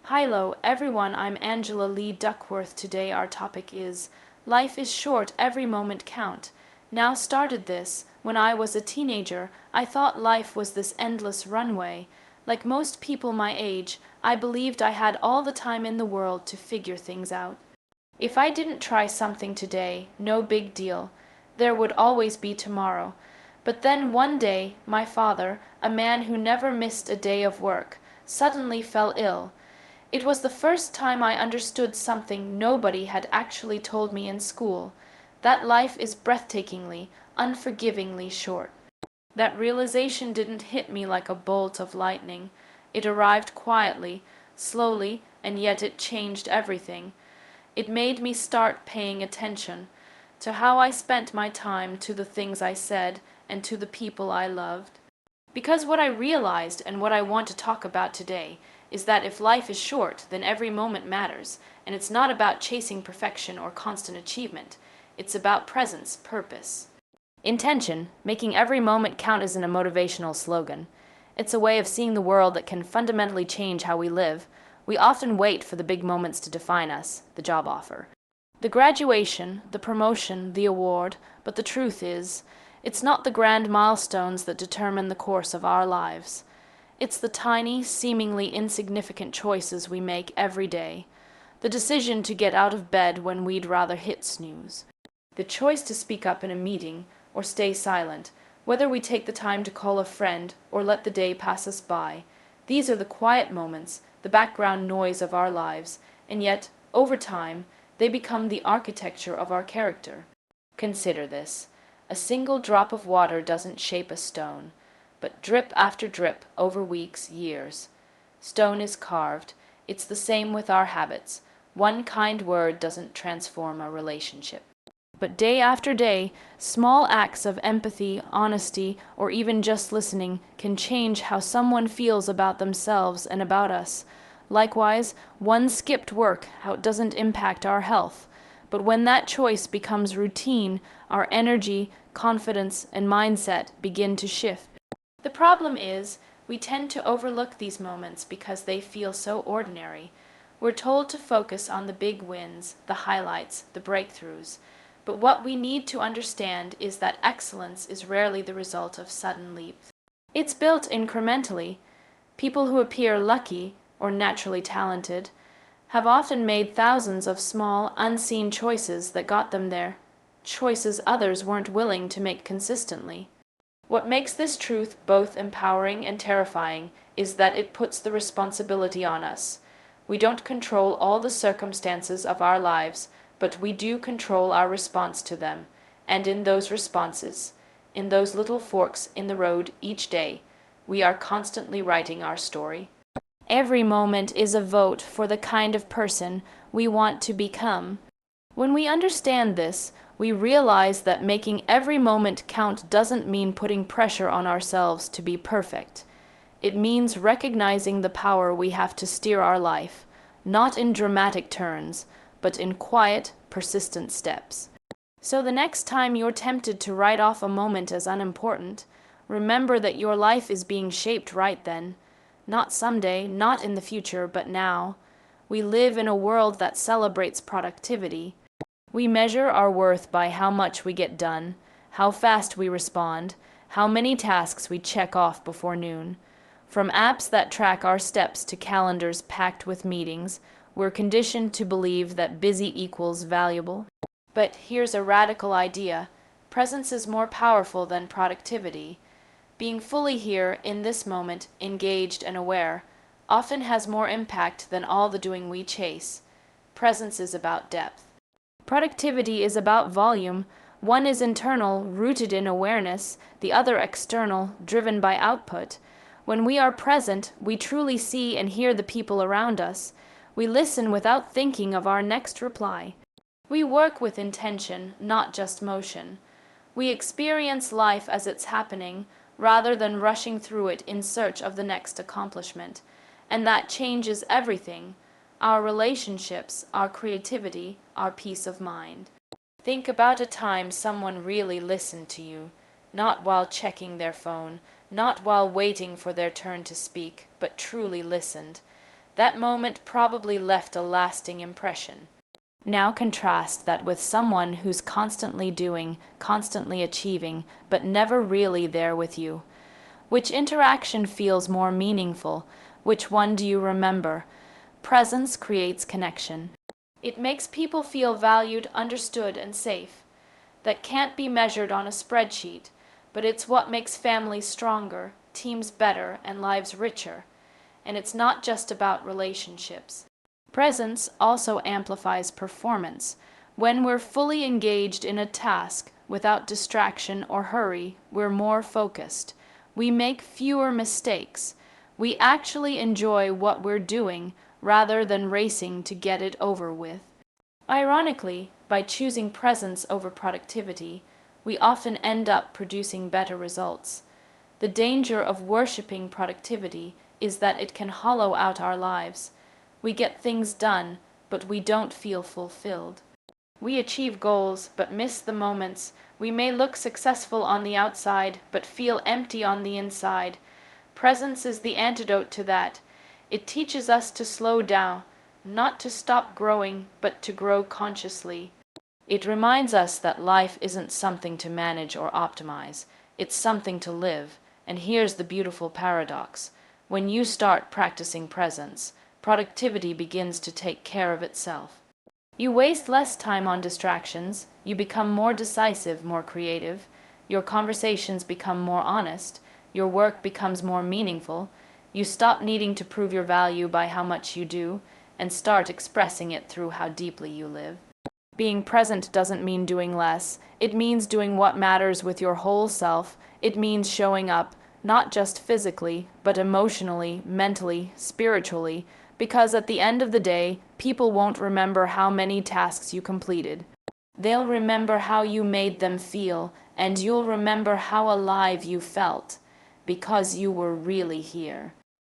Hello everyone, I'm Angela Lee Duckworth. Today our topic is Life is short, every moment count. Now started this, when I was a teenager, I thought life was this endless runway. Like most people my age, I believed I had all the time in the world to figure things out. If I didn't try something today, no big deal. There would always be tomorrow. But then one day, my father, a man who never missed a day of work, suddenly fell ill. It was the first time I understood something nobody had actually told me in school, that life is breathtakingly, unforgivingly short. That realization didn't hit me like a bolt of lightning. It arrived quietly, slowly, and yet it changed everything. It made me start paying attention to how I spent my time, to the things I said, and to the people I loved. Because what I realized, and what I want to talk about today, is that if life is short, then every moment matters, and it's not about chasing perfection or constant achievement. It's about presence, purpose. Intention, making every moment count, isn't a motivational slogan. It's a way of seeing the world that can fundamentally change how we live. We often wait for the big moments to define us, the job offer, the graduation, the promotion, the award, but the truth is, it's not the grand milestones that determine the course of our lives. It's the tiny, seemingly insignificant choices we make every day. The decision to get out of bed when we'd rather hit snooze. The choice to speak up in a meeting or stay silent, whether we take the time to call a friend or let the day pass us by. These are the quiet moments, the background noise of our lives, and yet, over time, they become the architecture of our character. Consider this. A single drop of water doesn't shape a stone, but drip after drip, over weeks, years. Stone is carved. It's the same with our habits. One kind word doesn't transform a relationship. But day after day, small acts of empathy, honesty, or even just listening can change how someone feels about themselves and about us. Likewise, one skipped work, how it doesn't impact our health. But when that choice becomes routine, our energy, confidence, and mindset begin to shift. The problem is, we tend to overlook these moments because they feel so ordinary. We're told to focus on the big wins, the highlights, the breakthroughs. But what we need to understand is that excellence is rarely the result of sudden leaps. It's built incrementally. People who appear lucky or naturally talented have often made thousands of small, unseen choices that got them there, choices others weren't willing to make consistently. What makes this truth both empowering and terrifying is that it puts the responsibility on us. We don't control all the circumstances of our lives, but we do control our response to them, and in those responses, in those little forks in the road each day, we are constantly writing our story. Every moment is a vote for the kind of person we want to become. When we understand this, we realize that making every moment count doesn't mean putting pressure on ourselves to be perfect. It means recognizing the power we have to steer our life, not in dramatic turns, but in quiet, persistent steps. So the next time you're tempted to write off a moment as unimportant, remember that your life is being shaped right then. Not someday, not in the future, but now. We live in a world that celebrates productivity. We measure our worth by how much we get done, how fast we respond, how many tasks we check off before noon. From apps that track our steps to calendars packed with meetings, we're conditioned to believe that busy equals valuable. But here's a radical idea. Presence is more powerful than productivity. Being fully here, in this moment, engaged and aware, often has more impact than all the doing we chase. Presence is about depth. Productivity is about volume. One is internal, rooted in awareness, the other external, driven by output. When we are present, we truly see and hear the people around us. We listen without thinking of our next reply. We work with intention, not just motion. We experience life as it's happening, rather than rushing through it in search of the next accomplishment. And that changes everything. Our relationships, our creativity, our peace of mind. Think about a time someone really listened to you, not while checking their phone, not while waiting for their turn to speak, but truly listened. That moment probably left a lasting impression. Now contrast that with someone who's constantly doing, constantly achieving, but never really there with you. Which interaction feels more meaningful? Which one do you remember? Presence creates connection. It makes people feel valued, understood, and safe. That can't be measured on a spreadsheet, but it's what makes families stronger, teams better, and lives richer. And it's not just about relationships. Presence also amplifies performance. When we're fully engaged in a task, without distraction or hurry, we're more focused. We make fewer mistakes. We actually enjoy what we're doing rather than racing to get it over with. Ironically, by choosing presence over productivity, we often end up producing better results. The danger of worshiping productivity is that it can hollow out our lives. We get things done, but we don't feel fulfilled. We achieve goals, but miss the moments. We may look successful on the outside, but feel empty on the inside. Presence is the antidote to that. It teaches us to slow down, not to stop growing, but to grow consciously. It reminds us that life isn't something to manage or optimize. It's something to live. And here's the beautiful paradox. When you start practicing presence, productivity begins to take care of itself. You waste less time on distractions, you become more decisive, more creative, your conversations become more honest, your work becomes more meaningful, you stop needing to prove your value by how much you do, and start expressing it through how deeply you live. Being present doesn't mean doing less. It means doing what matters with your whole self. It means showing up, not just physically, but emotionally, mentally, spiritually, because at the end of the day, people won't remember how many tasks you completed. They'll remember how you made them feel, and you'll remember how alive you felt, because you were really here.